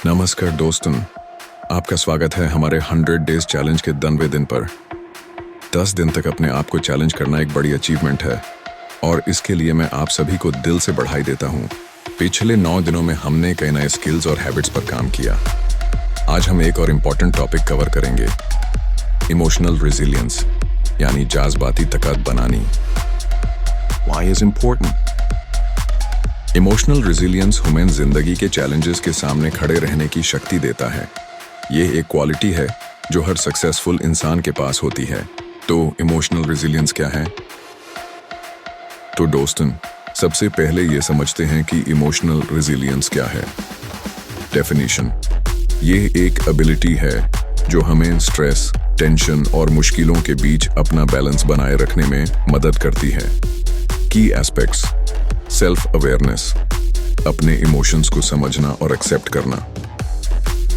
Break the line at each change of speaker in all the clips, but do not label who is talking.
नमस्कार दोस्तों, आपका स्वागत है हमारे 100 डेज चैलेंज के 10वें दिन पर। 10 दिन तक अपने आप को चैलेंज करना एक बड़ी अचीवमेंट है और इसके लिए मैं आप सभी को दिल से बधाई देता हूँ। पिछले 9 दिनों में हमने कई नए स्किल्स और हैबिट्स पर काम किया। आज हम एक और इम्पोर्टेंट टॉपिक कवर करेंगे, इमोशनल रेजिलियंस यानी जज्बाती ताकत बनानी। Why is important? Emotional resilience हमें जिंदगी के चैलेंजेस के सामने खड़े रहने की शक्ति देता है। ये एक क्वालिटी है जो हर सक्सेसफुल इंसान के पास होती है। तो इमोशनल रेजिलियंस क्या है? तो दोस्तों, सबसे पहले ये समझते हैं कि इमोशनल रेजिलियंस क्या है। डेफिनेशन: ये एक एबिलिटी है जो हमें स्ट्रेस, टेंशन और मुश्किलों के बीच अपना बैलेंस बनाए रखने में मदद करती है। की एस्पेक्ट्स: सेल्फ अवेयरनेस, अपने इमोशंस को समझना और एक्सेप्ट करना।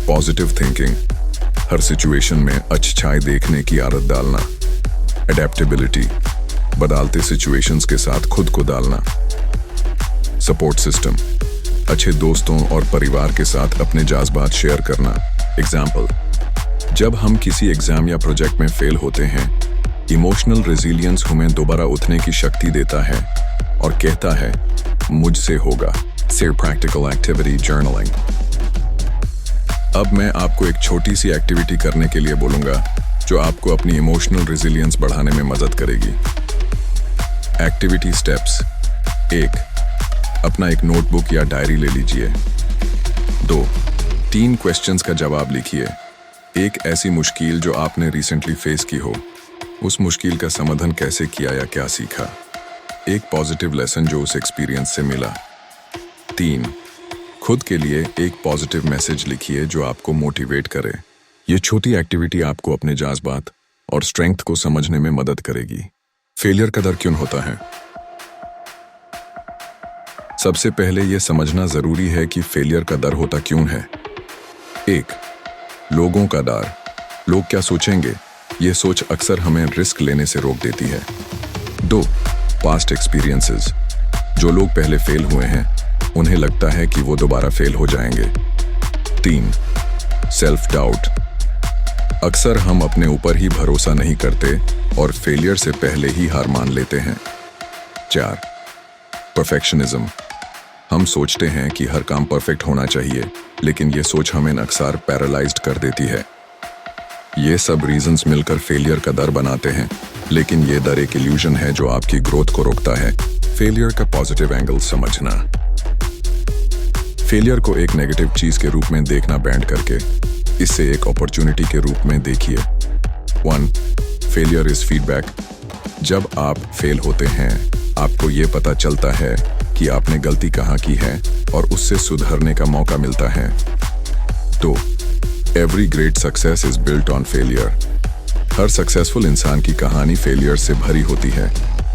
पॉजिटिव थिंकिंग, हर सिचुएशन में अच्छाई देखने की आदत डालना। एडेप्टेबिलिटी, बदलते सिचुएशंस के साथ खुद को डालना। सपोर्ट सिस्टम, अच्छे दोस्तों और परिवार के साथ अपने जज्बात शेयर करना। एग्जाम्पल: जब हम किसी एग्जाम या प्रोजेक्ट में फेल होते हैं, इमोशनल रेजिलियंस हमें दोबारा उठने की शक्ति देता है और कहता है मुझसे होगा। सिर्फ प्रैक्टिकल एक्टिविटी जर्नलिंग। अब मैं आपको एक छोटी सी एक्टिविटी करने के लिए बोलूंगा जो आपको अपनी इमोशनल रेजिलियंस बढ़ाने में मदद करेगी। Activity steps: 1. अपना एक नोटबुक या डायरी ले लीजिए। 2. 3 क्वेश्चंस का जवाब लिखिए। एक ऐसी मुश्किल जो आपने रिसेंटली फेस की हो, उस मुश्किल का समाधान कैसे किया या क्या सीखा। एक पॉजिटिव लेसन जो उस एक्सपीरियंस से मिला। 3. खुद के लिए एक पॉजिटिव मैसेज लिखिए जो आपको मोटिवेट करे। ये छोटी एक्टिविटी आपको अपने जज्बात और स्ट्रेंथ को समझने में मदद करेगी। फेलियर का डर क्यों होता है? सबसे पहले यह समझना जरूरी है कि फेलियर का डर होता क्यों है। 1. लोगों का डर। लोग क्या सोचेंगे, ये सोच अक्सर हमें रिस्क लेने से रोक देती है। 2. Past experiences. जो लोग पहले फेल हुए हैं, उन्हें लगता है कि वो दोबारा फेल हो जाएंगे। 3. Self doubt. अक्सर हम अपने ऊपर ही भरोसा नहीं करते और फेलियर से पहले ही हार मान लेते हैं। 4. परफेक्शनिज्म। हम सोचते हैं कि हर काम परफेक्ट होना चाहिए, लेकिन ये सोच हमें अक्सर पैरालाइज्ड कर देती है। ये सब रीजंस मिलकर फेलियर का डर बनाते हैं, लेकिन ये डर एक इल्यूजन है जो आपकी ग्रोथ को रोकता है। फेलियर का पॉजिटिव एंगल समझना। फेलियर को एक नेगेटिव चीज के रूप में देखना बैंड करके इसे एक अपॉर्चुनिटी के रूप में देखिए। 1. Failure is feedback. जब आप फेल होते हैं, आपको ये पता चलता है कि आपने गलती कहाँ की है और उससे सुधरने का मौका मिलता है। 2. Every great success is built on failure. Her successful इंसान की कहानी फेलियर से भरी होती है।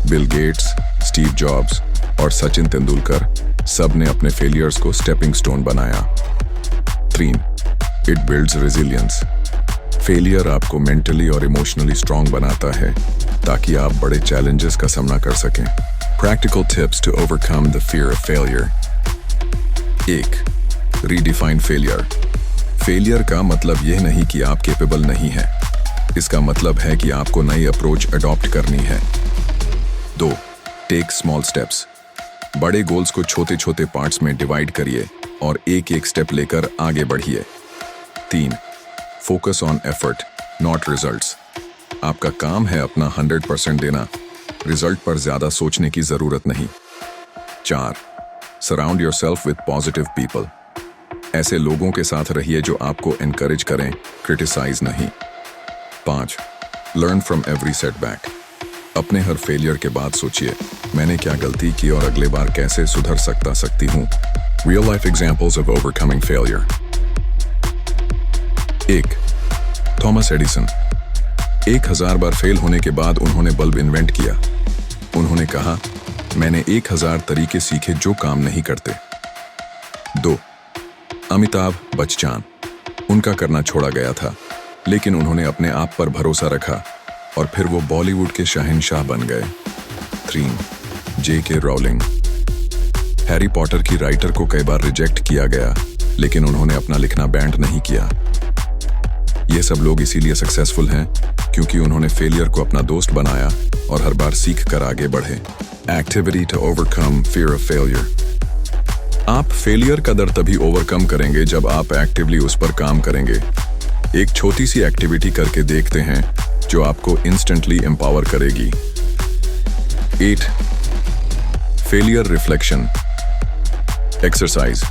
बिल गेट्स, स्टीव जॉब्स और सचिन तेंदुलकर सब ने अपने फेलियर्स को स्टेपिंग स्टोन बनाया। 3. It builds resilience. फेलियर आपको मेंटली और इमोशनली स्ट्रांग बनाता है ताकि आप बड़े चैलेंजेस का सामना कर सकें। Practical tips to overcome the fear of failure. 1. Redefine failure. Failure का मतलब यह नहीं कि आप कैपेबल नहीं हैं। इसका मतलब है कि आपको नई अप्रोच अडॉप्ट करनी है। 2. Take small steps. बड़े गोल्स को छोटे छोटे पार्ट्स में डिवाइड करिए और एक एक स्टेप लेकर आगे बढ़िए। 3. Focus on effort not results. आपका काम है अपना 100% देना, रिजल्ट पर ज्यादा सोचने की जरूरत नहीं। 4. Surround yourself with positive people. ऐसे लोगों के साथ रहिए जो आपको एनकरेज करें, क्रिटिसाइज नहीं। 5. Learn from every setback. अपने हर फेलियर के बाद सोचिए, मैंने क्या गलती की और अगले बार कैसे सुधर सकती हूँ। Real life examples of overcoming failure. 1. Thomas Edison. 1000 bar fail होने के बाद उन्होंने बल्ब इन्वेंट किया। उन्होंने कहा, मैंने 1000 तरीके सीखे जो काम नहीं करते। 2. अमिताभ बच्चन। उनका करना छोड़ा गया था, लेकिन उन्होंने अपने आप पर भरोसा रखा और फिर वो बॉलीवुड के शहंशाह बन गए। 3. J.K. रॉलिंग। हैरी पॉटर की राइटर को कई बार रिजेक्ट किया गया, लेकिन उन्होंने अपना लिखना बैंड नहीं किया। ये सब लोग इसीलिए सक्सेसफुल हैं क्योंकि उन्होंने फेलियर को अपना दोस्त बनाया और हर बार सीख कर आगे बढ़े। Activity to overcome fear of failure. आप फेलियर का डर तभी ओवरकम करेंगे जब आप एक्टिवली उस पर काम करेंगे। एक छोटी सी एक्टिविटी करके देखते हैं जो आपको इंस्टेंटली एम्पावर करेगी। 8. Failure reflection exercise.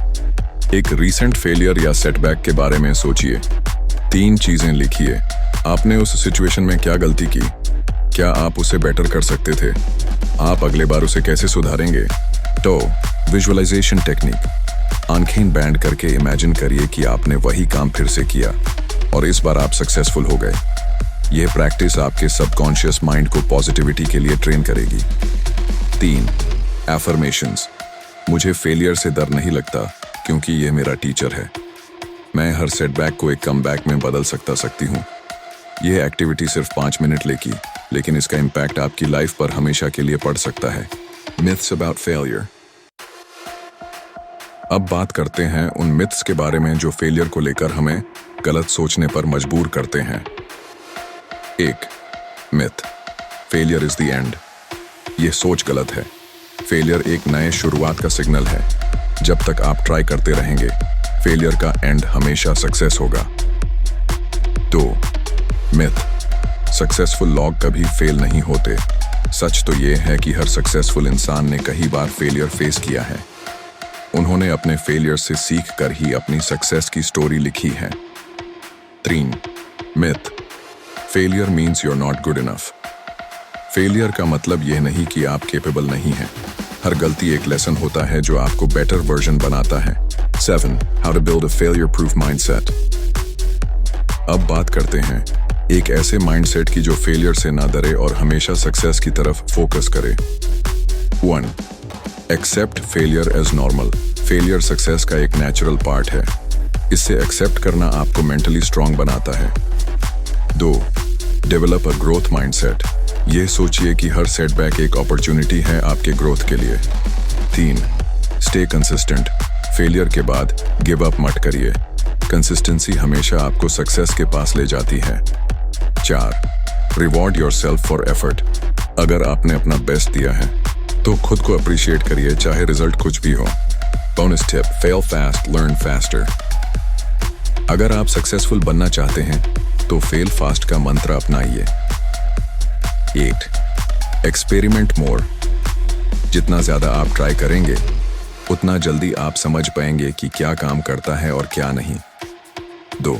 एक रीसेंट फेलियर या सेटबैक के बारे में सोचिए। 3 चीजें लिखिए। आपने उस सिचुएशन में क्या गलती की? क्या आप उसे बेटर कर सकते थे? आप अगले बार उसे कैसे सुधारेंगे? तो विजुअलाइजेशन टेक्निक। आंखें बैंड करके इमेजिन करिए कि आपने वही काम फिर से किया और इस बार आप सक्सेसफुल हो गए। यह प्रैक्टिस आपके सबकॉन्शियस माइंड को पॉजिटिविटी के लिए ट्रेन करेगी। 3. एफर्मेशंस। मुझे फेलियर से डर नहीं लगता क्योंकि यह मेरा टीचर है। मैं हर सेटबैक को एक कमबैक में बदल सकती हूँ। यह एक्टिविटी सिर्फ 5 मिनट लेगी, लेकिन इसका इम्पैक्ट आपकी लाइफ पर हमेशा के लिए पड़ सकता है। Myths about failure. अब बात करते हैं उन मिथ्स के बारे में जो फेलियर को लेकर हमें गलत सोचने पर मजबूर करते हैं। 1. Myth, failure is the end. यह सोच गलत है। फेलियर एक नए शुरुआत का सिग्नल है। जब तक आप ट्राई करते रहेंगे, फेलियर का एंड हमेशा सक्सेस होगा। 2. मिथ, सक्सेसफुल लोग कभी फेल नहीं होते। सच तो यह है कि हर सक्सेसफुल इंसान ने कई बार फेलियर फेस किया है। उन्होंने अपने फेलियर से सीख कर ही अपनी सक्सेस की स्टोरी लिखी है। 3. Myth, failure means you are not good enough. Failure का मतलब यह नहीं कि आप केपेबल नहीं हैं। हर गलती एक लेसन होता है जो आपको बेटर वर्जन बनाता है। 7. How to build a failure proof mindset. अब बात करते हैं एक ऐसे माइंडसेट की जो फेलियर से ना डरे और हमेशा सक्सेस की तरफ फोकस करे। 1. Accept failure as normal. Failure success का एक नेचुरल पार्ट है। इसे एक्सेप्ट करना आपको मेंटली स्ट्रांग बनाता है। 2. Develop a growth mindset. यह सोचिए कि हर सेटबैक एक अपॉर्चुनिटी है आपके ग्रोथ के लिए। 3. Stay consistent. फेलियर के बाद गिव अप मत करिए। कंसिस्टेंसी हमेशा आपको सक्सेस के पास ले जाती है। 4. Reward yourself for effort. अगर आपने अपना बेस्ट दिया है तो खुद को अप्रिशिएट करिए, चाहे रिजल्ट कुछ भी हो। Bonus tip, fail fast, learn faster. अगर आप सक्सेसफुल बनना चाहते हैं तो फेल फास्ट का मंत्र अपनाइए। 8. एक्सपेरिमेंट मोर। जितना ज्यादा आप ट्राई करेंगे उतना जल्दी आप समझ पाएंगे कि क्या काम करता है और क्या नहीं। 2.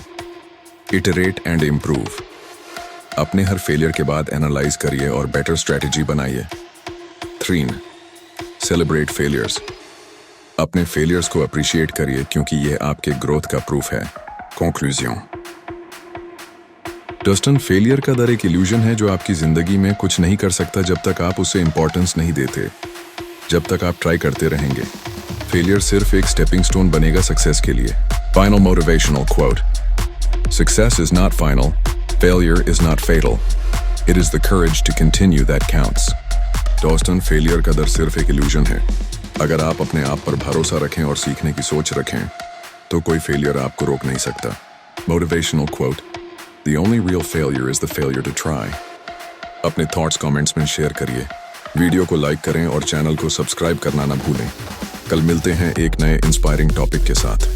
Iterate and improve. अपने हर फेलियर के बाद एनालाइज करिए और बेटर स्ट्रेटेजी बनाइए। 3. Celebrate failures. अपने फेलियर्स को अप्रिशिएट करिए क्योंकि यह आपके ग्रोथ का प्रूफ है। कंक्लूजन। डस्टन, फेलियर का डर एक इल्यूजन है जो आपकी जिंदगी में कुछ नहीं कर सकता जब तक आप उसे इंपॉर्टेंस नहीं देते। जब तक आप ट्राई करते रहेंगे, फेलियर सिर्फ एक स्टेपिंग स्टोन बनेगा सक्सेस के लिए। Final motivational quote. Success is not final, failure is not fatal, it is the courage to continue that counts. डस्टन, फेलियर का डर सिर्फ एक इल्यूजन है। अगर आप अपने आप पर भरोसा रखें और सीखने की सोच रखें तो कोई फेलियर आपको रोक नहीं सकता। Motivational quote. The only real failure is the failure to try. अपने थॉट्स कमेंट्स में शेयर करिए, वीडियो को लाइक करें और चैनल को सब्सक्राइब करना ना भूलें। कल मिलते हैं एक नए इंस्पायरिंग टॉपिक के साथ।